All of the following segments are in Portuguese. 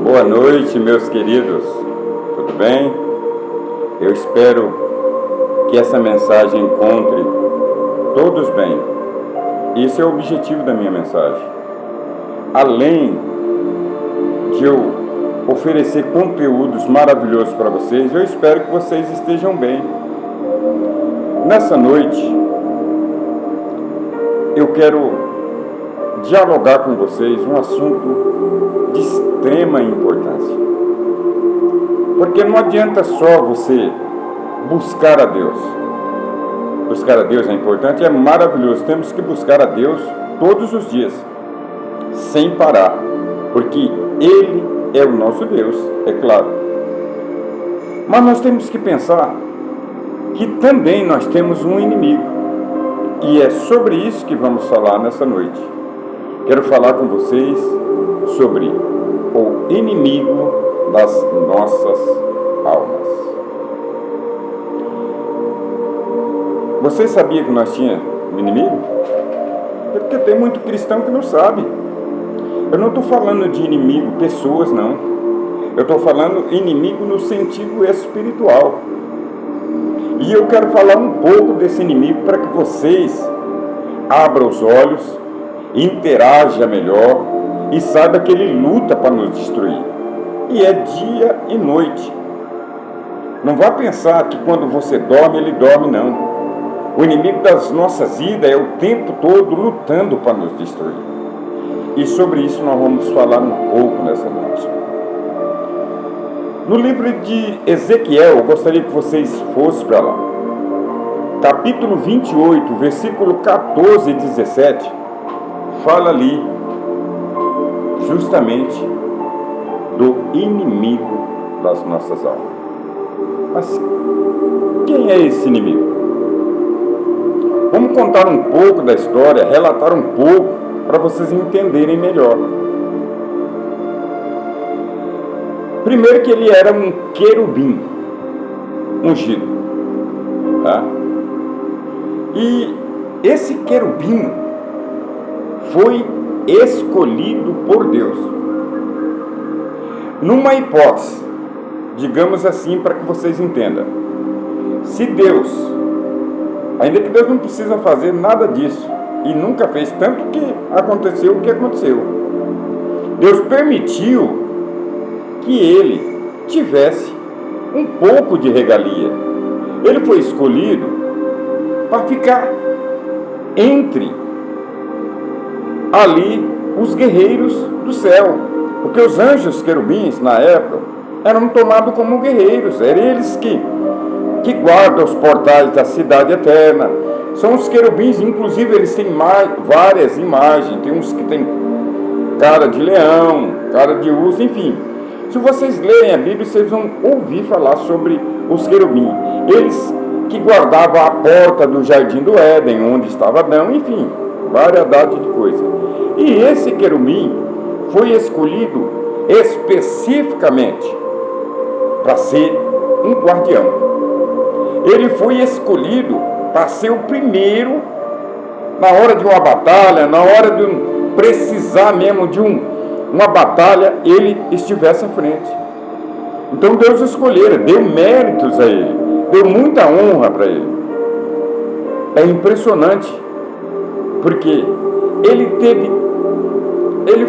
Boa noite, meus queridos. Tudo bem? Eu espero que essa mensagem encontre todos bem. Esse é o objetivo da minha mensagem. Além de eu oferecer conteúdos maravilhosos para vocês, eu espero que vocês estejam bem. Nessa noite, eu quero dialogar com vocês um assunto de extrema importância. Porque não adianta só você buscar a Deus. Buscar a Deus é importante, é maravilhoso. Temos que buscar a Deus todos os dias, sem parar. Porque Ele é o nosso Deus, é claro. Mas nós temos que pensar que também nós temos um inimigo. E é sobre isso que vamos falar nessa noite. Quero falar com vocês sobre o inimigo das nossas almas. Você sabia que nós tínhamos um inimigo? Porque tem muito cristão que não sabe. Eu não estou falando de inimigo, pessoas, não. Eu estou falando inimigo no sentido espiritual. E eu quero falar um pouco desse inimigo para que vocês abram os olhos, interaja melhor e saiba que ele luta para nos destruir. E é dia e noite. Não vá pensar que quando você dorme, ele dorme, não. O inimigo das nossas vidas é o tempo todo lutando para nos destruir. E sobre isso nós vamos falar um pouco nessa noite. No livro de Ezequiel, eu gostaria que vocês fossem para lá. Capítulo 28, versículo 14 e 17, fala ali justamente do inimigo das nossas almas. Mas quem é esse inimigo? Vamos contar um pouco da história, relatar um pouco para vocês entenderem melhor. Primeiro que ele era um querubim ungido, tá? E esse querubim foi escolhido por Deus. Numa hipótese, digamos assim, para que vocês entendam. Se Deus, ainda que Deus não precisa fazer nada disso, e nunca fez, tanto que aconteceu o que aconteceu. Deus permitiu que ele tivesse um pouco de regalia. Ele foi escolhido para ficar entre ali os guerreiros do céu, porque os anjos querubins na época eram tomados como guerreiros, eram eles que guardam os portais da cidade eterna. São os querubins, inclusive eles têm várias imagens, tem uns que tem cara de leão, cara de urso, enfim. Se vocês lerem a Bíblia, vocês vão ouvir falar sobre os querubins. Eles que guardavam a porta do jardim do Éden, onde estava Adão, enfim, variedade de coisas. E esse querubim foi escolhido especificamente para ser um guardião. Ele foi escolhido para ser o primeiro na hora de uma batalha, na hora de precisar mesmo de uma batalha, ele estivesse à frente. Então Deus escolheu, deu méritos a ele, deu muita honra para ele. É impressionante, porque ele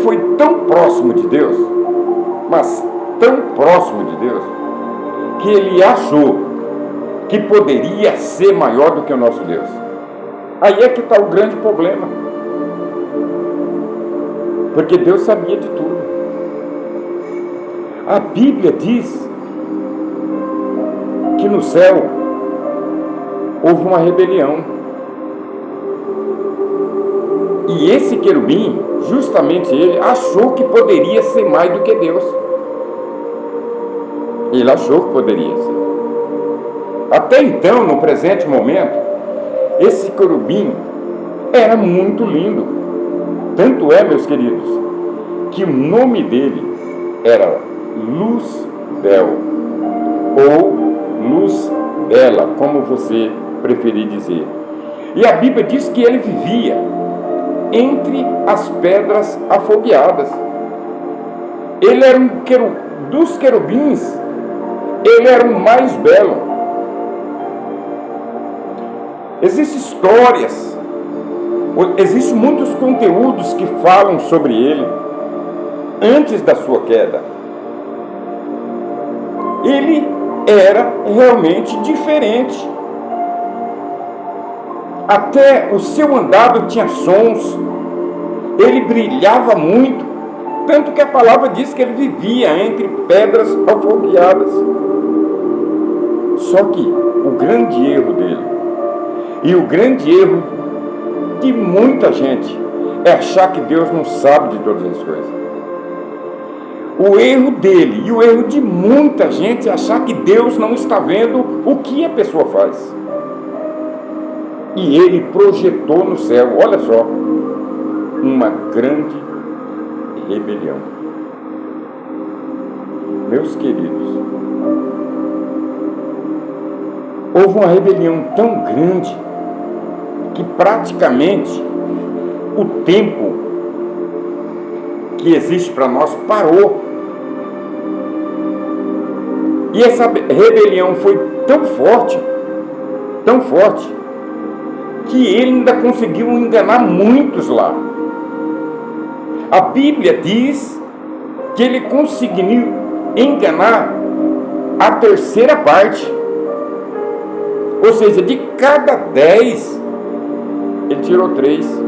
foi tão próximo de Deus, mas tão próximo de Deus, que ele achou que poderia ser maior do que o nosso Deus. Aí é que está o grande problema. Porque Deus sabia de tudo. A Bíblia diz que no céu houve uma rebelião. E esse querubim, justamente ele, achou que poderia ser mais do que Deus. Ele achou que poderia ser. Até então, no presente momento, esse querubim era muito lindo. Tanto é, meus queridos, que o nome dele era Luz-Bel, ou Luz-Bela, como você preferir dizer. E a Bíblia diz que ele vivia entre as pedras afogueadas. Ele era dos querubins, ele era o mais belo. Existem histórias, existem muitos conteúdos que falam sobre ele antes da sua queda. Ele era realmente diferente. Até o seu andado tinha sons, ele brilhava muito, tanto que a palavra diz que ele vivia entre pedras afogueadas. Só que o grande erro dele, e o grande erro de muita gente, é achar que Deus não sabe de todas as coisas. O erro dele e o erro de muita gente é achar que Deus não está vendo o que a pessoa faz. E ele projetou no céu, olha só, uma grande rebelião. Meus queridos, houve uma rebelião tão grande que praticamente o tempo que existe para nós parou. E essa rebelião foi tão forte, que ele ainda conseguiu enganar muitos lá. A Bíblia diz que ele conseguiu enganar a terceira parte. Ou seja, de cada 10, ele tirou 3.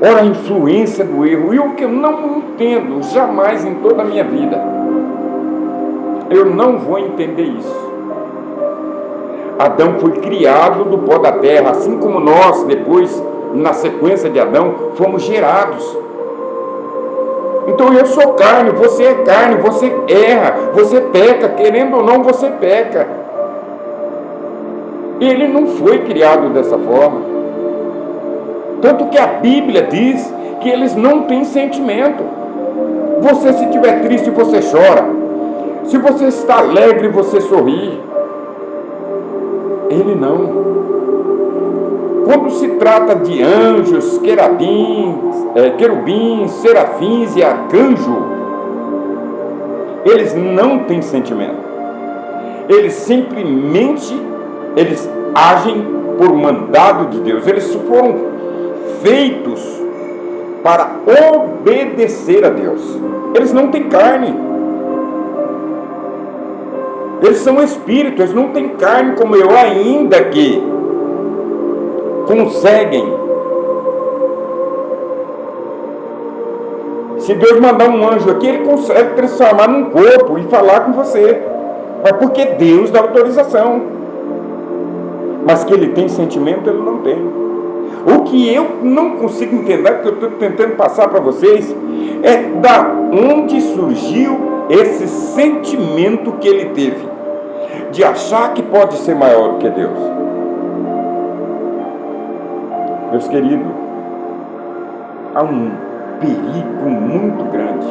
Olha a influência do erro. E o que eu não entendo jamais em toda a minha vida, eu não vou entender isso. Adão foi criado do pó da terra, assim como nós, depois, na sequência de Adão, fomos gerados. Então eu sou carne, você é carne, você erra, você peca, querendo ou não, você peca. Ele não foi criado dessa forma. Tanto que a Bíblia diz que eles não têm sentimento. Você, se estiver triste, você chora. Se você está alegre, você sorri. Ele não. Quando se trata de anjos, querubins, serafins e arcanjo, eles não têm sentimento. Eles simplesmente agem por mandado de Deus. Eles foram feitos para obedecer a Deus. Eles não têm carne. Eles são espíritos, eles não têm carne como eu, ainda que conseguem. Se Deus mandar um anjo aqui, ele consegue transformar num corpo e falar com você. Mas porque Deus dá autorização. Mas que ele tem sentimento, ele não tem. O que eu não consigo entender, que eu estou tentando passar para vocês, é da onde surgiu esse sentimento que ele teve, de achar que pode ser maior do que Deus. Meus queridos, há um perigo muito grande.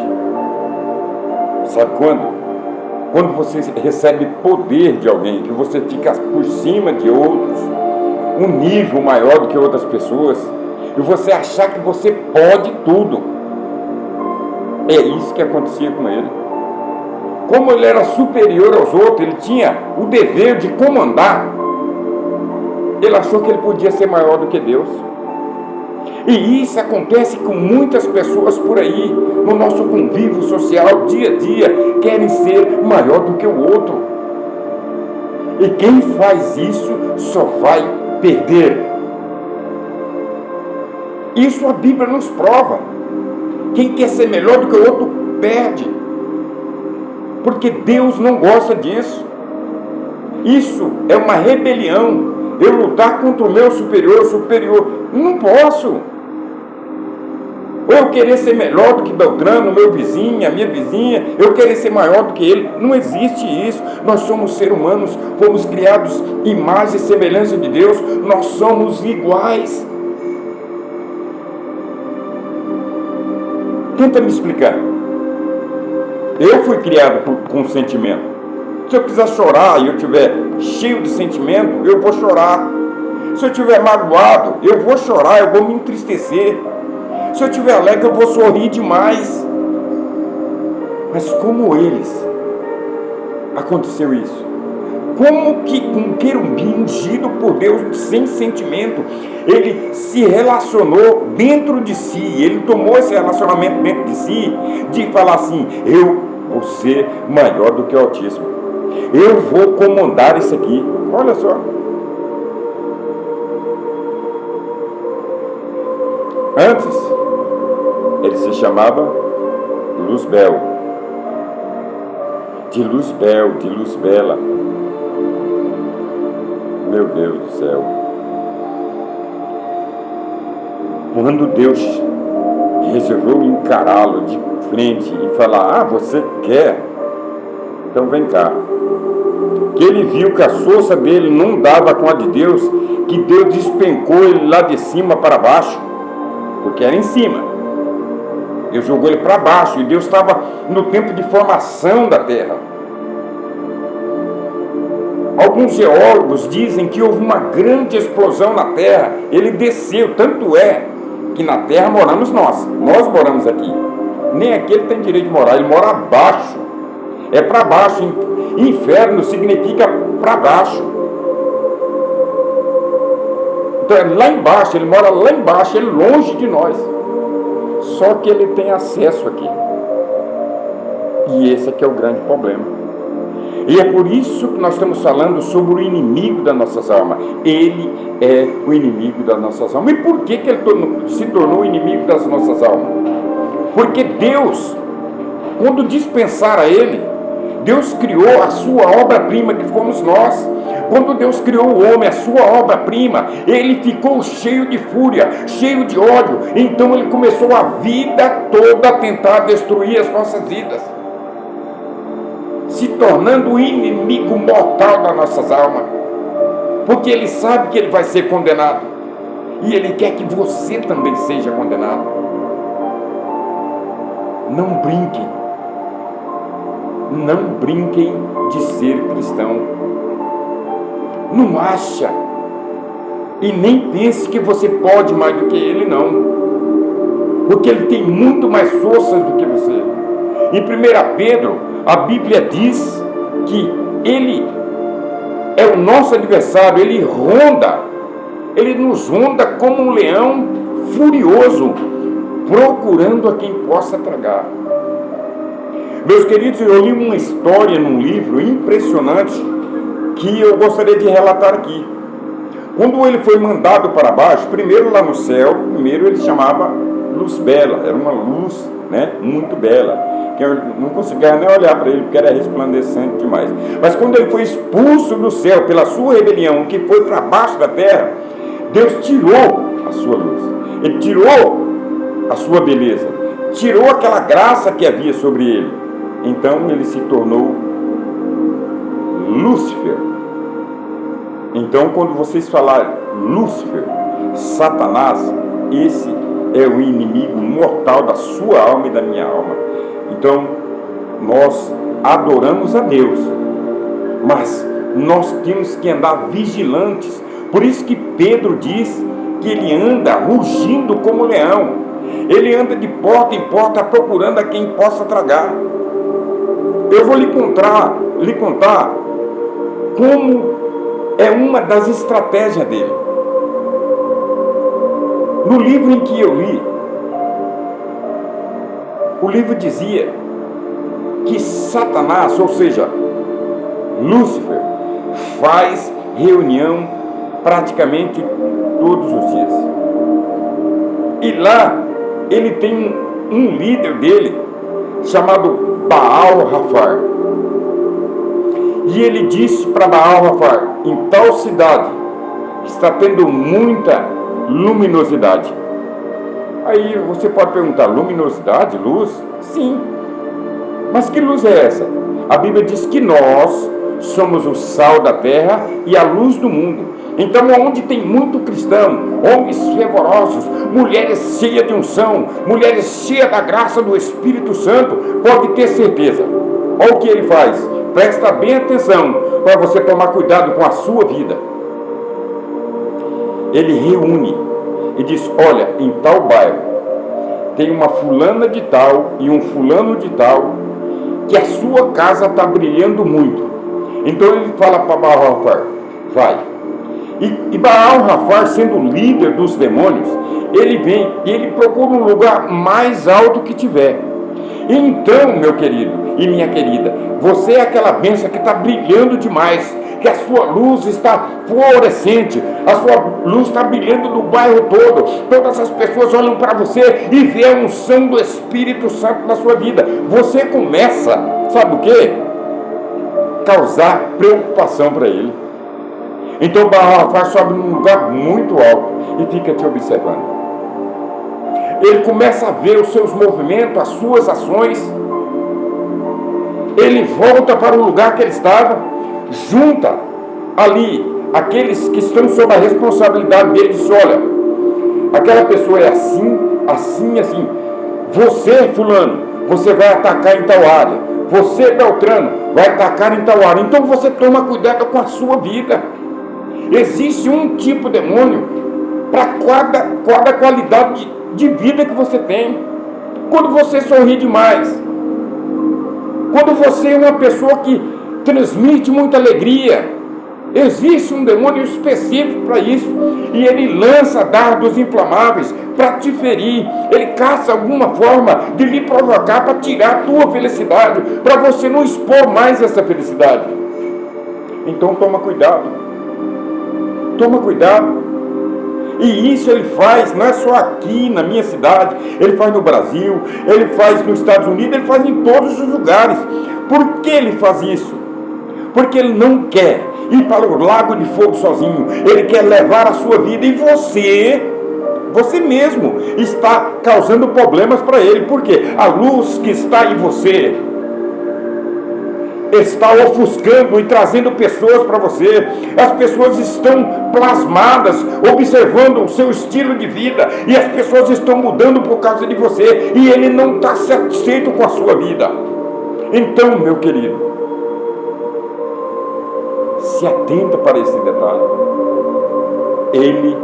Sabe quando? Quando você recebe poder de alguém, que você fica por cima de outros, um nível maior do que outras pessoas, e você achar que você pode tudo. É isso que acontecia com ele. Como ele era superior aos outros, ele tinha o dever de comandar, ele achou que ele podia ser maior do que Deus. E isso acontece com muitas pessoas por aí, no nosso convívio social, dia a dia, querem ser maior do que o outro. E quem faz isso só vai perder. Isso a Bíblia nos prova. Quem quer ser melhor do que o outro, perde. Porque Deus não gosta disso. Isso é uma rebelião. Eu lutar contra o meu superior. Não posso. Ou eu querer ser melhor do que Beltrano, meu vizinho, a minha vizinha, eu querer ser maior do que ele. Não existe isso. Nós somos seres humanos, fomos criados imagem e semelhança de Deus, nós somos iguais. Tenta me explicar. Eu fui criado com sentimento. Se eu quiser chorar e eu estiver cheio de sentimento, eu vou chorar. Se eu estiver magoado, eu vou chorar, eu vou me entristecer. Se eu estiver alegre, eu vou sorrir demais. Mas como eles aconteceu isso? Como que um querubim ungido por Deus sem sentimento, ele se relacionou dentro de si, ele tomou esse relacionamento dentro de si, de falar assim: eu vou ser maior do que o Altíssimo, eu vou comandar isso aqui. Olha só. Antes, ele se chamava Luzbel, de Luzbel, de Luzbela. Meu Deus do céu. Quando Deus resolveu encará-lo de frente e falar: você quer? Então vem cá. Que ele viu que a força dele não dava com a de Deus, que Deus despencou ele lá de cima para baixo, porque era em cima. Deus jogou ele para baixo, e Deus estava no tempo de formação da terra. Alguns geólogos dizem que houve uma grande explosão na terra, ele desceu, tanto é que na terra moramos nós moramos aqui. Nem aqui ele tem direito de morar, ele mora abaixo, é para baixo. Inferno significa para baixo. Então é lá embaixo, ele mora lá embaixo, ele longe de nós. Só que ele tem acesso aqui. E esse aqui é o grande problema. E é por isso que nós estamos falando sobre o inimigo das nossas almas. Ele é o inimigo das nossas almas. E por que ele se tornou o inimigo das nossas almas? Porque Deus, quando dispensar a ele, Deus criou a sua obra-prima, que fomos nós. Quando Deus criou o homem, a sua obra-prima, ele ficou cheio de fúria, cheio de ódio. Então ele começou a vida toda a tentar destruir as nossas vidas, se tornando o inimigo mortal das nossas almas, porque ele sabe que ele vai ser condenado, e ele quer que você também seja condenado. Não brinquem de ser cristão. Não acha e nem pense que você pode mais do que ele, não, porque ele tem muito mais forças do que você. Em 1 Pedro, a Bíblia diz que ele é o nosso adversário, ele nos ronda como um leão furioso, procurando a quem possa tragar. Meus queridos, eu li uma história num livro impressionante que eu gostaria de relatar aqui. Quando ele foi mandado para baixo, primeiro lá no céu, ele chamava Luzbela, era uma luz, muito bela, que eu não conseguia nem olhar para ele, porque era resplandecente demais. Mas quando ele foi expulso do céu pela sua rebelião, que foi para baixo da terra, Deus tirou a sua luz, ele tirou a sua beleza, tirou aquela graça que havia sobre ele. Então ele se tornou Lúcifer. Então, quando vocês falarem Lúcifer, Satanás, esse é o inimigo mortal da sua alma e da minha alma. Então, nós adoramos a Deus, mas nós temos que andar vigilantes. Por isso que Pedro diz que ele anda rugindo como leão. Ele anda de porta em porta procurando a quem possa tragar. Eu vou lhe contar como é uma das estratégias dele. No livro em que eu li, o livro dizia que Satanás, ou seja, Lúcifer, faz reunião praticamente todos os dias. E lá ele tem um líder dele chamado Baal-Hafar. E ele disse para Baal-Hafar: em tal cidade está tendo muita luminosidade. Aí você pode perguntar: luminosidade, luz? Sim. Mas que luz é essa? A Bíblia diz que nós somos o sal da terra e a luz do mundo. Então, onde tem muito cristão, homens fervorosos, mulheres cheias de unção, mulheres cheias da graça do Espírito Santo, pode ter certeza. Olha o que ele faz. Presta bem atenção para você tomar cuidado com a sua vida. Ele reúne e diz: olha, em tal bairro tem uma fulana de tal e um fulano de tal, que a sua casa está brilhando muito. Então ele fala para Baal-Rafar, vai. E Baal-Rafar, sendo o líder dos demônios, ele vem e ele procura um lugar mais alto que tiver. Então, meu querido e minha querida, você é aquela bênção que está brilhando demais, que a sua luz está fluorescente, a sua luz está brilhando no bairro todo, todas as pessoas olham para você e vê a unção do Espírito Santo na sua vida. Você começa, sabe o quê? Causar preocupação para ele. Então Baal-Rafar sobe num lugar muito alto e fica te observando. Ele começa a ver os seus movimentos, as suas ações. Ele volta para o lugar que ele estava, junta ali aqueles que estão sob a responsabilidade dele, diz: olha, aquela pessoa é assim, assim, assim. Você, fulano, você vai atacar em tal área. Você, Beltrano, vai atacar em tal área. Então você toma cuidado com a sua vida. Existe um tipo de demônio para cada qualidade de vida que você tem. Quando você sorri demais, quando você é uma pessoa que transmite muita alegria, existe um demônio específico para isso, e ele lança dardos inflamáveis para te ferir. Ele caça alguma forma de lhe provocar para tirar a tua felicidade, para você não expor mais essa felicidade. Então toma cuidado. Toma cuidado. E isso ele faz, não é só aqui na minha cidade, ele faz no Brasil, ele faz nos Estados Unidos, ele faz em todos os lugares. Por que ele faz isso? Porque ele não quer ir para o lago de fogo sozinho, ele quer levar a sua vida, e você mesmo está causando problemas para ele. Por quê? A luz que está em você está ofuscando e trazendo pessoas para você. As pessoas estão plasmadas, observando o seu estilo de vida, e as pessoas estão mudando por causa de você, e ele não está satisfeito com a sua vida. Então, meu querido, se atenta para esse detalhe. Ele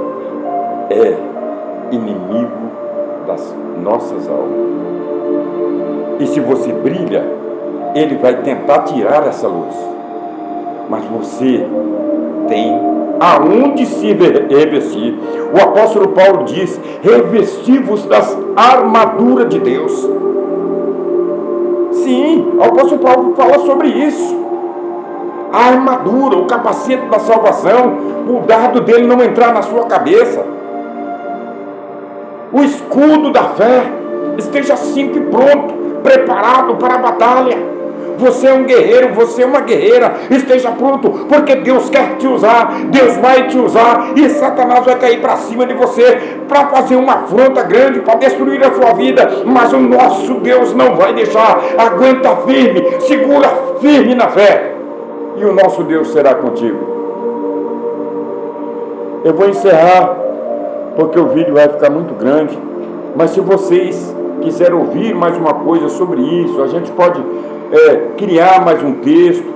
é inimigo das nossas almas, e se você brilha, ele vai tentar tirar essa luz. Mas você tem aonde se revestir. O apóstolo Paulo diz: revesti-vos das armaduras de Deus. Sim, o apóstolo Paulo fala sobre isso. A armadura, o capacete da salvação, o dardo dele não entrar na sua cabeça. O escudo da fé, esteja sempre pronto, preparado para a batalha. Você é um guerreiro, você é uma guerreira, esteja pronto, porque Deus quer te usar, Deus vai te usar, e Satanás vai cair para cima de você, para fazer uma afronta grande, para destruir a sua vida, mas o nosso Deus não vai deixar. Aguenta firme, segura firme na fé, e o nosso Deus será contigo. Eu vou encerrar, porque o vídeo vai ficar muito grande, mas se vocês quiserem ouvir mais uma coisa sobre isso, a gente pode criar mais um texto.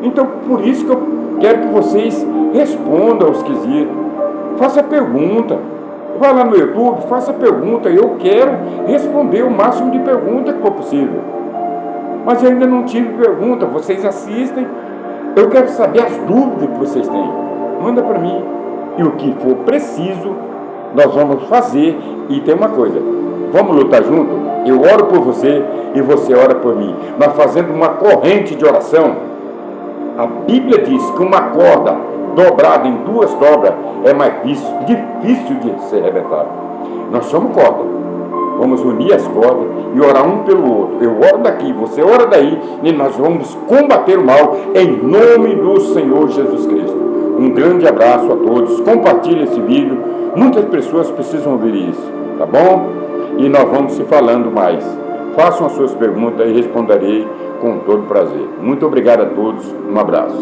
Então, por isso que eu quero que vocês respondam aos quesitos. Faça pergunta. Vai lá no YouTube, faça pergunta. Eu quero responder o máximo de perguntas que for possível. Mas eu ainda não tive pergunta. Vocês assistem. Eu quero saber as dúvidas que vocês têm. Manda para mim. E o que for preciso, nós vamos fazer. E tem uma coisa: vamos lutar junto? Eu oro por você e você ora por mim. Nós fazendo uma corrente de oração. A Bíblia diz que uma corda dobrada em duas dobras é mais difícil de ser arrebentada. Nós somos corda. Vamos unir as cordas e orar um pelo outro. Eu oro daqui, você ora daí, e nós vamos combater o mal em nome do Senhor Jesus Cristo. Um grande abraço a todos. Compartilhe esse vídeo. Muitas pessoas precisam ouvir isso, tá bom? E nós vamos se falando mais. Façam as suas perguntas e responderei com todo prazer. Muito obrigado a todos. Um abraço.